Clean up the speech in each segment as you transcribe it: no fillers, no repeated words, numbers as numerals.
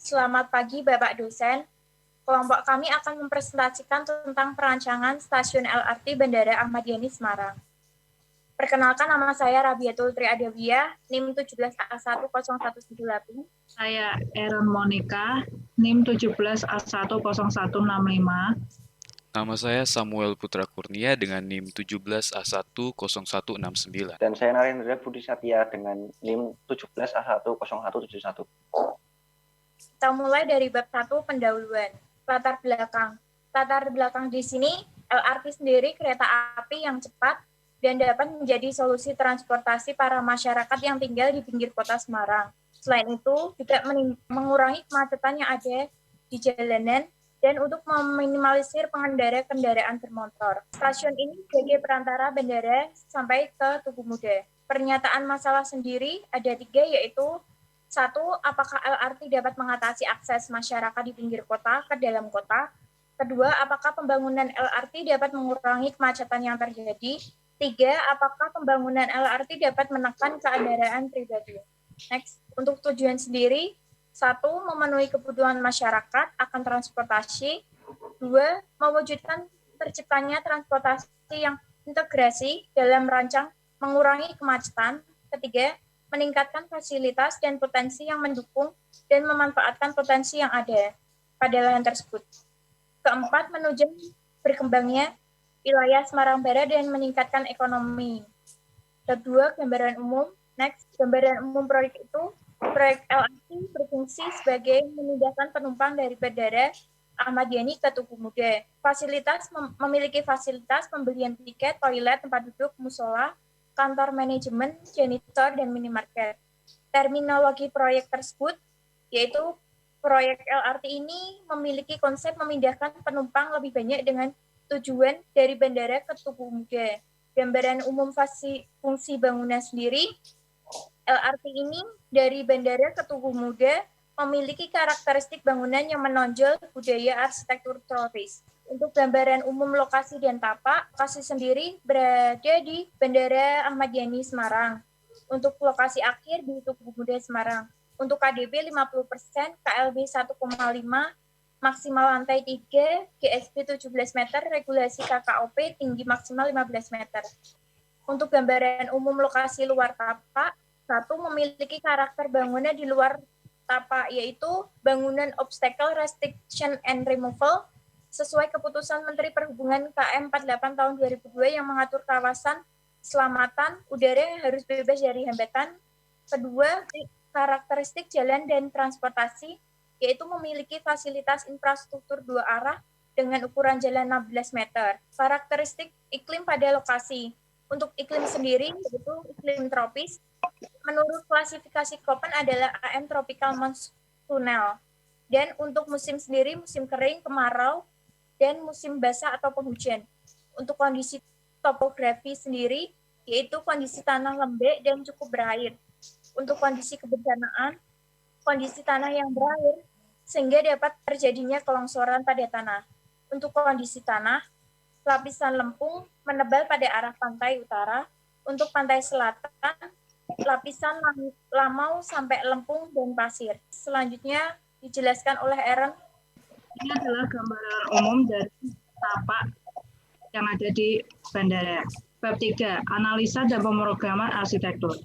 Selamat pagi Bapak dosen. Kelompok kami akan mempresentasikan tentang perancangan stasiun LRT Bandara Ahmad Yani Semarang. Perkenalkan, nama saya Rabiatul Triadawiyah, NIM 17A10178. Saya Erin Monica, NIM 17A10165. Nama saya Samuel Putra Kurnia dengan NIM 17A10169. Dan saya Narendra Budi Satya dengan NIM 17A10171. Kita mulai dari bab 1 pendahuluan. Latar belakang. Latar belakang di sini, LRT sendiri kereta api yang cepat dan dapat menjadi solusi transportasi para masyarakat yang tinggal di pinggir kota Semarang. Selain itu, juga mengurangi kemacetan yang ada di jalanan dan untuk meminimalisir pengendara kendaraan bermotor. Stasiun ini sebagai perantara bandara sampai ke Tugu Muda. Pernyataan masalah sendiri ada 3, yaitu 1. Apakah LRT dapat mengatasi akses masyarakat di pinggir kota ke dalam kota? 2. Apakah pembangunan LRT dapat mengurangi kemacetan yang terjadi? 3. Apakah pembangunan LRT dapat menekan kendaraan pribadi? Next, untuk tujuan sendiri, 1. Memenuhi kebutuhan masyarakat akan transportasi. 2. Mewujudkan terciptanya transportasi yang integrasi dalam rancang mengurangi kemacetan. 3. Meningkatkan fasilitas dan potensi yang mendukung dan memanfaatkan potensi yang ada pada lahan tersebut. 4. Menuju berkembangnya wilayah Semarang Barat dan meningkatkan ekonomi. 2. Gambaran umum. Next, gambaran umum proyek itu, proyek LRT berfungsi sebagai memindahkan penumpang dari Bandara Ahmad Yani ke Tugu Muda. Memiliki fasilitas pembelian tiket, toilet, tempat duduk, musola, kantor manajemen, janitor, dan minimarket. Terminologi proyek tersebut, yaitu proyek LRT ini memiliki konsep memindahkan penumpang lebih banyak dengan tujuan dari bandara ke Tugu Muda. Gambaran umum fungsi bangunan sendiri, LRT ini dari bandara ke Tugu Muda memiliki karakteristik bangunan yang menonjol budaya arsitektur tropis. Untuk gambaran umum lokasi dan tapak, lokasi sendiri berada di Bandara Ahmad Yani Semarang. Untuk lokasi akhir di Tugu Muda Semarang. Untuk KDB 50%, KLB 1,5, maksimal lantai 3, GSB 17 meter, regulasi KKOP tinggi maksimal 15 meter. Untuk gambaran umum lokasi luar tapak, 1. Memiliki karakter bangunan di luar tapak, yaitu bangunan obstacle restriction and removal, sesuai keputusan Menteri Perhubungan KM 48 tahun 2002 yang mengatur kawasan keselamatan udara yang harus bebas dari hambatan. 2. Karakteristik jalan dan transportasi, yaitu memiliki fasilitas infrastruktur 2 arah dengan ukuran jalan 16 meter. Karakteristik iklim pada lokasi. Untuk iklim sendiri, yaitu iklim tropis, menurut klasifikasi Köppen adalah AM tropical monsoonal. Dan untuk musim sendiri, musim kering, kemarau, dan musim basah atau penghujan. Untuk kondisi topografi sendiri, yaitu kondisi tanah lembek dan cukup berair. Untuk kondisi kebencanaan, kondisi tanah yang berair, sehingga dapat terjadinya kelongsoran pada tanah. Untuk kondisi tanah, lapisan lempung menebal pada arah pantai utara. Untuk pantai selatan, lapisan lamau sampai lempung dan pasir. Selanjutnya dijelaskan oleh Erin. Ini adalah gambaran umum dari tapak yang ada di bandara. Bab 3, analisa dan pemrograman arsitektur.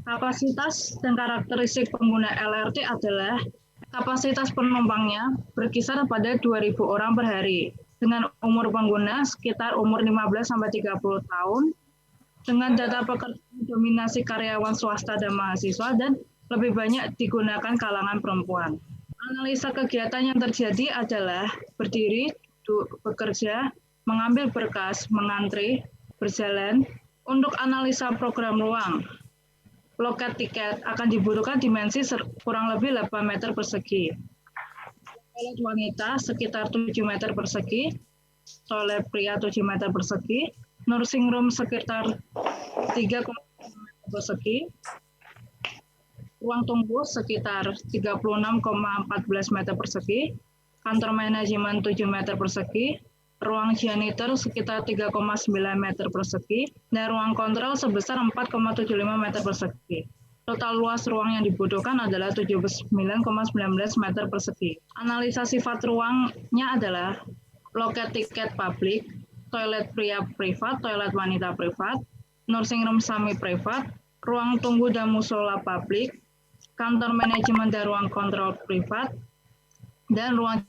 Kapasitas dan karakteristik pengguna LRT adalah kapasitas penumpangnya berkisar pada 2.000 orang per hari, dengan umur pengguna sekitar umur 15-30 tahun, dengan data pekerjaan dominasi karyawan swasta dan mahasiswa, dan lebih banyak digunakan kalangan perempuan. Analisa kegiatan yang terjadi adalah berdiri, bekerja, mengambil berkas, mengantri, berjalan. Untuk analisa program ruang, loket tiket akan dibutuhkan dimensi kurang lebih 8 meter persegi. Toilet wanita sekitar 7 meter persegi, toilet pria 7 meter persegi, nursing room sekitar 3,5 meter persegi, ruang tunggu sekitar 36,14 meter persegi, kantor manajemen 7 meter persegi, ruang janitor sekitar 3,9 meter persegi, dan ruang kontrol sebesar 4,75 meter persegi. Total luas ruang yang dibutuhkan adalah 79,19 meter persegi. Analisa sifat ruangnya adalah loket tiket publik, toilet pria privat, toilet wanita privat, nursing room sami privat, ruang tunggu dan musola publik, kantor manajemen dan ruang kontrol privat, dan ruang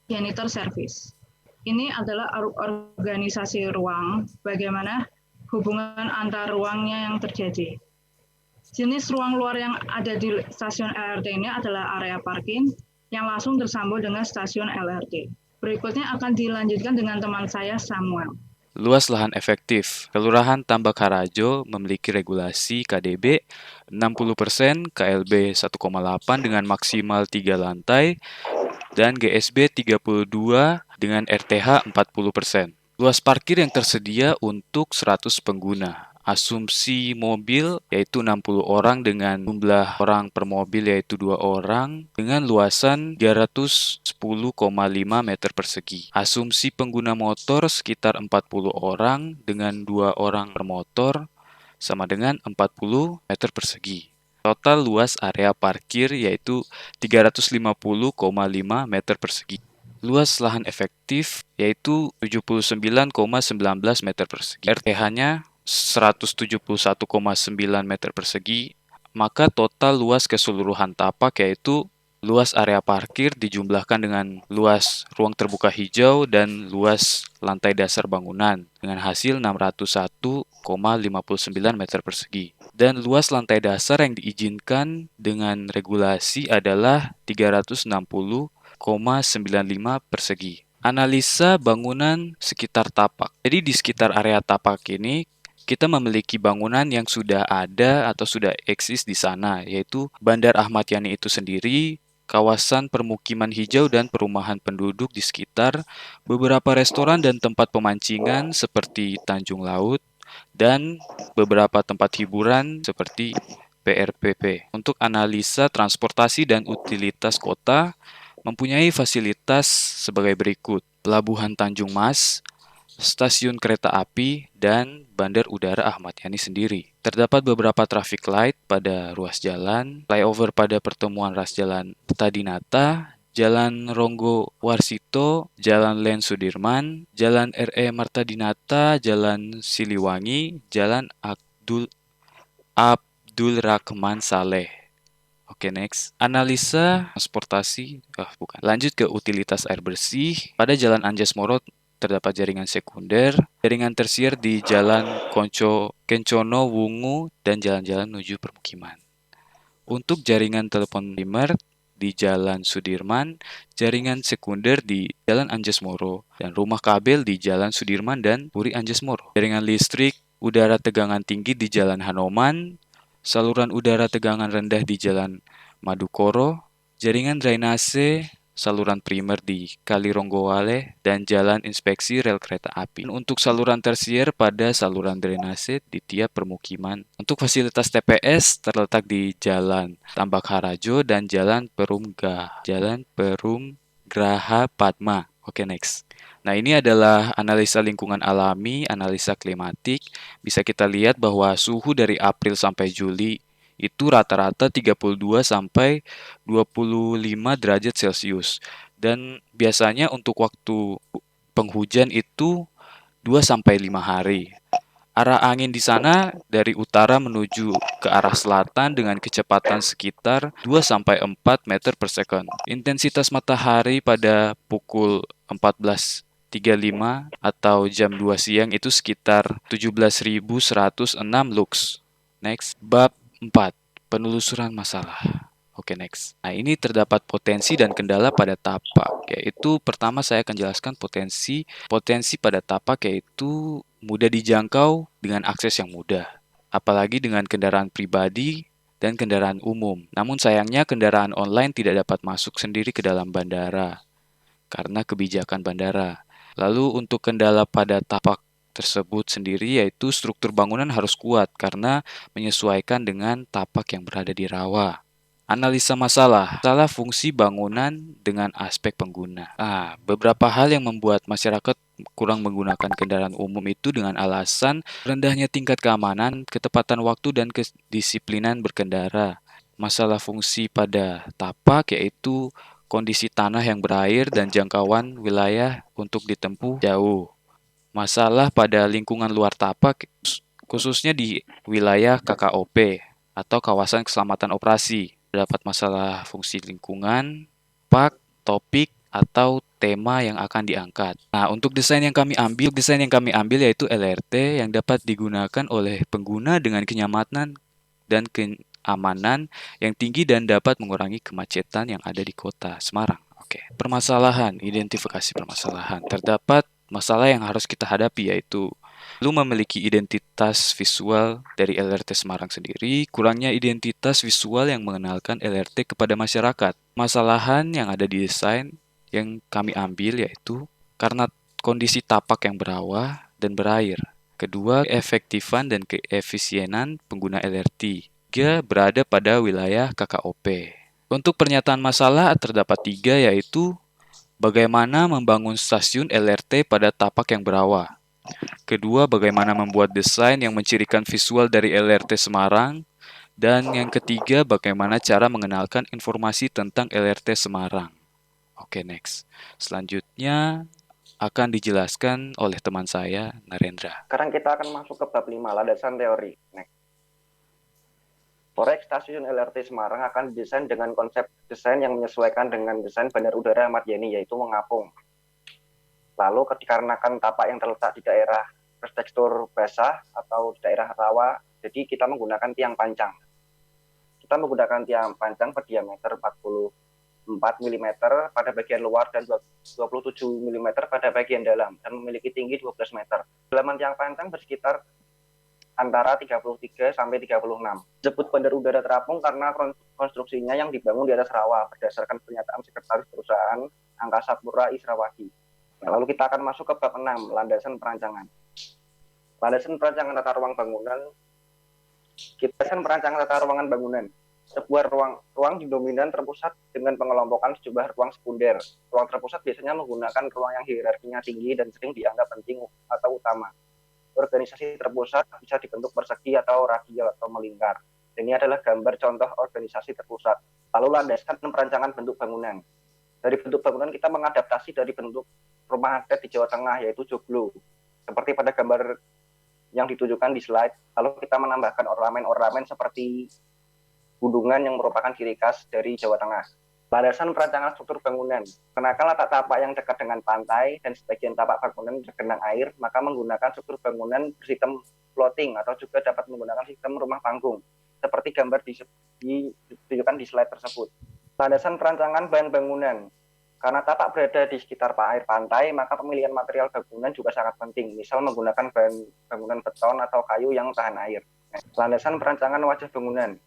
janitor service. Ini adalah organisasi ruang, bagaimana hubungan antar ruangnya yang terjadi. Jenis ruang luar yang ada di stasiun LRT ini adalah area parking yang langsung tersambung dengan stasiun LRT. Berikutnya akan dilanjutkan dengan teman saya, Samuel. Luas lahan efektif. Kelurahan Tambak Harajo memiliki regulasi KDB 60%, KLB 1,8 dengan maksimal 3 lantai, dan GSB 32 dengan RTH 40%. Luas parkir yang tersedia untuk 100 pengguna. Asumsi mobil yaitu 60 orang dengan jumlah orang per mobil yaitu 2 orang dengan luasan 310,5 meter persegi. Asumsi pengguna motor sekitar 40 orang dengan 2 orang per motor sama dengan 40 meter persegi. Total luas area parkir yaitu 350,5 meter persegi. Luas lahan efektif yaitu 79,19 meter persegi. RTH-nya 171,9 meter persegi, maka total luas keseluruhan tapak yaitu luas area parkir dijumlahkan dengan luas ruang terbuka hijau dan luas lantai dasar bangunan dengan hasil 601,59 meter persegi. Dan luas lantai dasar yang diizinkan dengan regulasi adalah 360,95 persegi. Analisa bangunan sekitar tapak. Jadi di sekitar area tapak ini kita memiliki bangunan yang sudah ada atau sudah eksis di sana, yaitu Bandar Ahmad Yani itu sendiri, kawasan permukiman hijau dan perumahan penduduk di sekitar, beberapa restoran dan tempat pemancingan seperti Tanjung Laut, dan beberapa tempat hiburan seperti PRPP. Untuk analisa transportasi dan utilitas kota, mempunyai fasilitas sebagai berikut: Pelabuhan Tanjung Mas, stasiun kereta api, dan Bandar Udara Ahmad Yani sendiri. Terdapat beberapa traffic light pada ruas jalan, flyover pada pertemuan ras jalan Tadinata, Jalan Ronggo Warsito, Jalan Len Sudirman, Jalan RE Martadinata, Jalan Siliwangi, Jalan Abdul Rahman Saleh. Oke, next. Analisa transportasi. Lanjut ke utilitas air bersih. Pada Jalan Anjas Moro terdapat jaringan sekunder, jaringan tersier di Jalan Kencono Wungu, dan jalan-jalan menuju permukiman. Untuk jaringan telepon primer di Jalan Sudirman, jaringan sekunder di Jalan Anjas Moro, dan rumah kabel di Jalan Sudirman dan Puri Anjas Moro. Jaringan listrik udara tegangan tinggi di Jalan Hanoman, saluran udara tegangan rendah di Jalan Madukoro, jaringan drainase saluran primer di Kali Ronggowale, dan jalan inspeksi rel kereta api. Untuk saluran tersier pada saluran drainase di tiap permukiman. Untuk fasilitas TPS terletak di Jalan Tambak Harajo dan Jalan Perumgraha Padma. Oke, next. Nah, ini adalah analisa lingkungan alami, analisa klimatik. Bisa kita lihat bahwa suhu dari April sampai Juli itu rata-rata 32 sampai 25 derajat Celcius. Dan biasanya untuk waktu penghujan itu 2 sampai 5 hari. Arah angin di sana dari utara menuju ke arah selatan dengan kecepatan sekitar 2 sampai 4 meter per second. Intensitas matahari pada pukul 14.35 atau jam 2 siang itu sekitar 17.106 lux. Next, bab 4. Penelusuran masalah. Oke, next. Nah, ini terdapat potensi dan kendala pada tapak. Yaitu pertama saya akan jelaskan potensi pada tapak, yaitu mudah dijangkau dengan akses yang mudah. Apalagi dengan kendaraan pribadi dan kendaraan umum. Namun sayangnya kendaraan online tidak dapat masuk sendiri ke dalam bandara karena kebijakan bandara. Lalu untuk kendala pada tapak tersebut sendiri yaitu struktur bangunan harus kuat karena menyesuaikan dengan tapak yang berada di rawa. Analisa masalah, masalah fungsi bangunan dengan aspek pengguna. Beberapa hal yang membuat masyarakat kurang menggunakan kendaraan umum itu dengan alasan rendahnya tingkat keamanan, ketepatan waktu, dan kedisiplinan berkendara. Masalah fungsi pada tapak yaitu kondisi tanah yang berair dan jangkauan wilayah untuk ditempuh jauh. Masalah pada lingkungan luar tapak, khususnya di wilayah KKOP atau kawasan keselamatan operasi. Terdapat masalah fungsi lingkungan, topik, atau tema yang akan diangkat. Nah, untuk desain yang kami ambil yaitu LRT yang dapat digunakan oleh pengguna dengan kenyamanan dan keamanan yang tinggi dan dapat mengurangi kemacetan yang ada di kota Semarang. Oke, permasalahan, identifikasi permasalahan. Terdapat masalah yang harus kita hadapi yaitu belum memiliki identitas visual dari LRT Semarang sendiri, kurangnya identitas visual yang mengenalkan LRT kepada masyarakat. Masalahan yang ada di desain yang kami ambil yaitu karena kondisi tapak yang berawah dan berair. Kedua, keefektifan dan keefisienan pengguna LRT. Tiga, berada pada wilayah KKOP. Untuk pernyataan masalah terdapat 3 yaitu bagaimana membangun stasiun LRT pada tapak yang berawah. Kedua, bagaimana membuat desain yang mencirikan visual dari LRT Semarang. Dan yang ketiga, bagaimana cara mengenalkan informasi tentang LRT Semarang. Oke, next. Selanjutnya akan dijelaskan oleh teman saya, Narendra. Sekarang kita akan masuk ke bab 5, landasan teori. Next. Proyek stasiun LRT Semarang akan didesain dengan konsep desain yang menyesuaikan dengan desain Bandar Udara Ahmad Yani, yaitu mengapung. Lalu dikarenakan tapak yang terletak di daerah bertekstur basah atau di daerah rawa, jadi kita menggunakan tiang pancang. Kita menggunakan tiang pancang berdiameter 44 mm pada bagian luar dan 27 mm pada bagian dalam dan memiliki tinggi 12 meter. Kedalaman tiang pancang bersekitar antara 33 sampai 36. Disebut Bandar Udara Terapung karena konstruksinya yang dibangun di atas rawa berdasarkan pernyataan Sekretaris Perusahaan Angkasa Pura Israwadi. Nah, lalu kita akan masuk ke bab 6, landasan perancangan. Landasan perancangan tata ruang bangunan. Landasan perancangan tata ruangan bangunan. Sebuah ruang dominan terpusat dengan pengelompokan sejumlah ruang sekunder. Ruang terpusat biasanya menggunakan ruang yang hierarkinya tinggi dan sering dianggap penting atau utama. Organisasi terpusat bisa dibentuk persegi atau radial atau melingkar. Ini adalah gambar contoh organisasi terpusat. Lalu landasan perancangan bentuk bangunan. Dari bentuk bangunan kita mengadaptasi dari bentuk rumah adat di Jawa Tengah yaitu joglo. Seperti pada gambar yang ditunjukkan di slide. Lalu kita menambahkan ornamen-ornamen seperti gunungan yang merupakan ciri khas dari Jawa Tengah. Landasan perancangan struktur bangunan. Kenakan letak tapak yang dekat dengan pantai dan sebagian tapak bangunan tergenang air, maka menggunakan struktur bangunan bersistem floating atau juga dapat menggunakan sistem rumah panggung, seperti gambar ditunjukkan di slide tersebut. Landasan perancangan bahan bangunan. Karena tapak berada di sekitar air pantai, maka pemilihan material bangunan juga sangat penting. Misal menggunakan bahan bangunan beton atau kayu yang tahan air. Landasan perancangan wajah bangunan.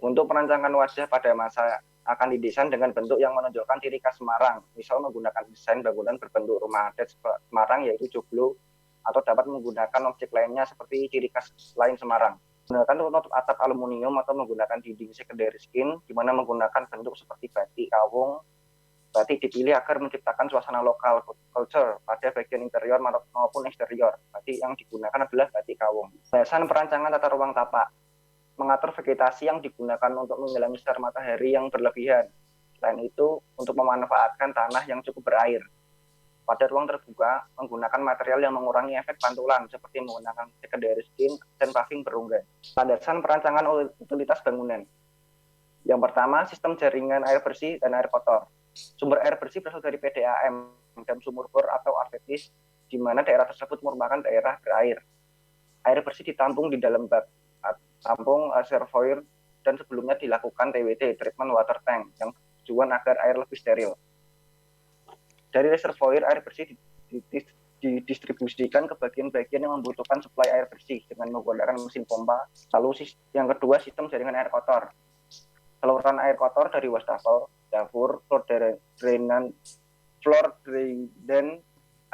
Untuk perancangan wajah pada masa akan didesain dengan bentuk yang menunjukkan ciri khas Semarang. Misal menggunakan desain bangunan berbentuk rumah adat Semarang yaitu joglo, atau dapat menggunakan objek lainnya seperti ciri khas lain Semarang. Menggunakan penutup atap aluminium atau menggunakan dinding secondary skin, di mana menggunakan bentuk seperti batik kawung. Batik dipilih agar menciptakan suasana lokal culture pada bagian interior maupun eksterior. Batik yang digunakan adalah batik kawung. Landasan perancangan tata ruang tapak. Mengatur vegetasi yang digunakan untuk menghalangi sinar matahari yang berlebihan. Selain itu, untuk memanfaatkan tanah yang cukup berair. Pada ruang terbuka, menggunakan material yang mengurangi efek pantulan, seperti menggunakan secondary skin dan paving berunggai. Landasan perancangan utilitas bangunan. Yang pertama, sistem jaringan air bersih dan air kotor. Sumber air bersih berasal dari PDAM dan sumur bor atau artetis, di mana daerah tersebut merupakan daerah berair. Air bersih ditampung di dalam bak, tampung reservoir, dan sebelumnya dilakukan TWT, treatment water tank, yang tujuan agar air lebih steril. Dari reservoir, air bersih didistribusikan ke bagian-bagian yang membutuhkan suplai air bersih dengan menggunakan mesin pompa. Lalu yang kedua, sistem jaringan air kotor. Saluran air kotor dari wastafel, dapur, floor drain,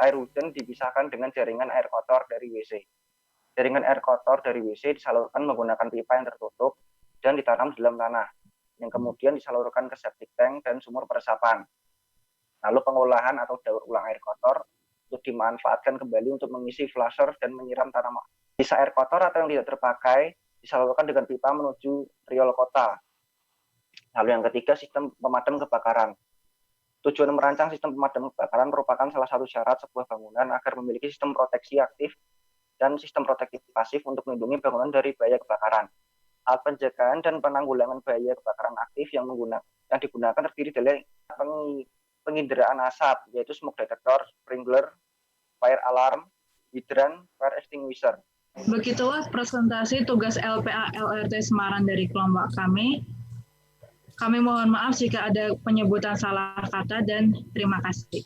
air hujan dipisahkan dengan jaringan air kotor dari WC. Jaringan air kotor dari WC disalurkan menggunakan pipa yang tertutup dan ditanam di dalam tanah. yang kemudian disalurkan ke septic tank dan sumur peresapan. Lalu pengolahan atau daur ulang air kotor untuk dimanfaatkan kembali untuk mengisi flusher dan menyiram tanaman. Sisa air kotor atau yang tidak terpakai disalurkan dengan pipa menuju riol kota. Lalu yang ketiga, sistem pemadam kebakaran. Tujuan merancang sistem pemadam kebakaran merupakan salah satu syarat sebuah bangunan agar memiliki sistem proteksi aktif dan sistem proteksi pasif untuk melindungi bangunan dari bahaya kebakaran. Alat penjagaan dan penanggulangan bahaya kebakaran aktif yang digunakan terdiri dari penginderaan asap, yaitu smoke detector, sprinkler, fire alarm, hydrant, fire extinguisher. Begitulah presentasi tugas LPA LRT Semarang dari kelompok kami. Kami mohon maaf jika ada penyebutan salah kata dan terima kasih.